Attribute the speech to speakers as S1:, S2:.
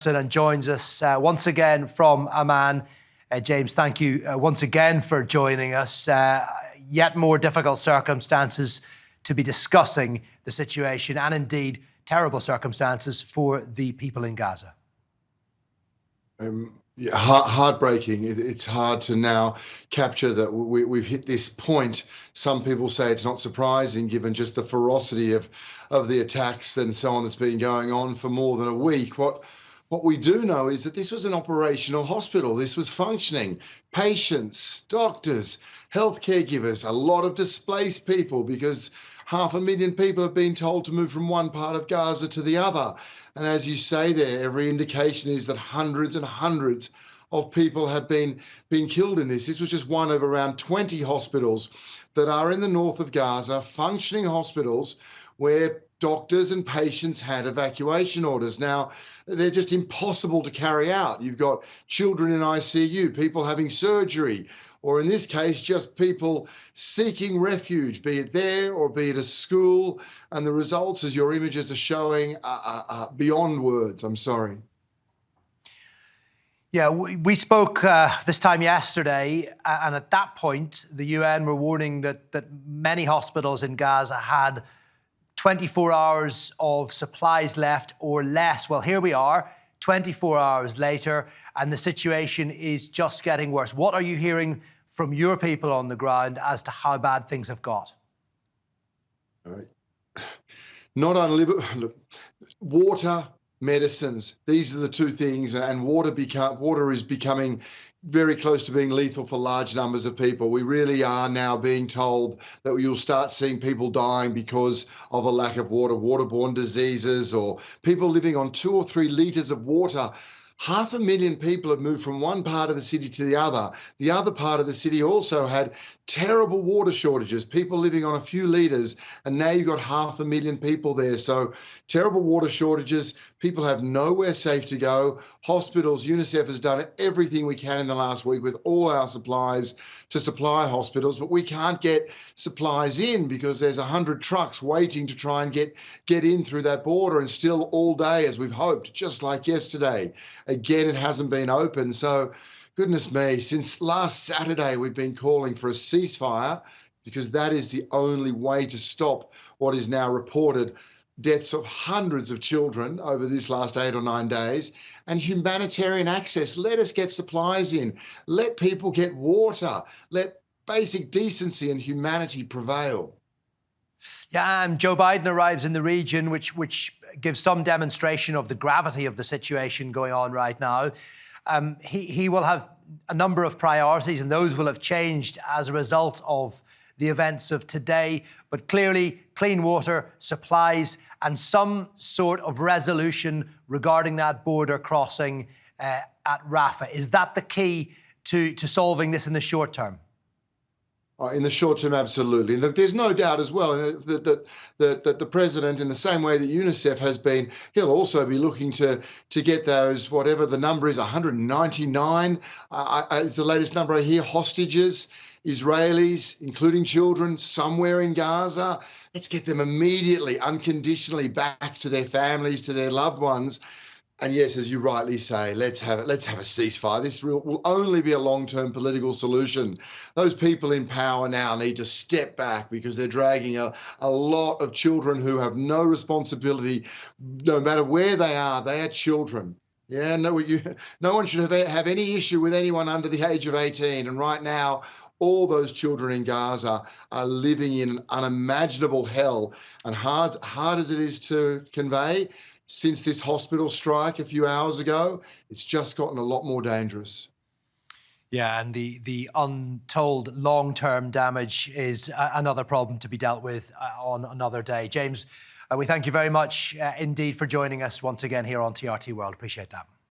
S1: and joins us once again from Amman. James, thank you once again for joining us. Yet more difficult circumstances to be discussing the situation, and indeed terrible circumstances for the people in Gaza.
S2: Yeah, heartbreaking. It's hard to now capture that we've hit this point. Some people say it's not surprising given just the ferocity of the attacks and so on that's been going on for more than a week. What we do know is that this was an operational hospital. This was functioning. Patients, doctors, health caregivers, a lot of displaced people, because 500,000 people have been told to move from one part of Gaza to the other. And as you say there, every indication is that hundreds and hundreds of people have been killed in this. This was just one of around 20 hospitals that are in the north of Gaza, functioning hospitals where doctors and patients had evacuation orders. Now, they're just impossible to carry out. You've got children in ICU, people having surgery, or in this case, just people seeking refuge, be it there or be it a school. And the results, as your images are showing, are beyond words. I'm sorry.
S1: Yeah, we spoke this time yesterday, and at that point, the UN were warning that many hospitals in Gaza had 24 hours of supplies left or less. Well, here we are, 24 hours later, and the situation is just getting worse. What are you hearing from your people on the ground as to how bad things have got?
S2: Not only, look, water, medicines, these are the two things, and water is becoming very close to being lethal for large numbers of people. We really are now being told that you'll start seeing people dying because of a lack of water, waterborne diseases, or people living on 2 or 3 litres of water. 500,000 people have moved from one part of the city to the other. The other part of the city also had terrible water shortages, people living on a few litres, and now you've got 500,000 people there. So terrible water shortages, people have nowhere safe to go. Hospitals, UNICEF has done everything we can in the last week with all our supplies to supply hospitals, but we can't get supplies in because there's 100 trucks waiting to try and get in through that border, and still all day, as we've hoped, just like yesterday. Again, it hasn't been open. So goodness me, since last Saturday, we've been calling for a ceasefire because that is the only way to stop what is now reported deaths of hundreds of children over this last 8 or 9 days, and humanitarian access. Let us get supplies in. Let people get water. Let basic decency and humanity prevail.
S1: Yeah, and Joe Biden arrives in the region, which gives some demonstration of the gravity of the situation going on right now. He will have a number of priorities, and those will have changed as a result of the events of today. But clearly, clean water, supplies, and some sort of resolution regarding that border crossing at Rafah. Is that the key to solving this in the short term?
S2: In the short term, absolutely. And there's no doubt as well that the president, in the same way that UNICEF has been, he'll also be looking to get those, whatever the number is, 199, is the latest number I hear, hostages, Israelis, including children, somewhere in Gaza. Let's get them immediately, unconditionally back to their families, to their loved ones. And yes, as you rightly say, let's have a ceasefire. This will only be a long-term political solution. Those people in power now need to step back because they're dragging a lot of children who have no responsibility, no matter where they are children. Yeah, no one should have any issue with anyone under the age of 18. And right now, all those children in Gaza are living in an unimaginable hell. And hard as it is to convey, since this hospital strike a few hours ago, it's just gotten a lot more dangerous.
S1: Yeah, and the untold long-term damage is another problem to be dealt with on another day. James, we thank you very much indeed for joining us once again here on TRT World. Appreciate that.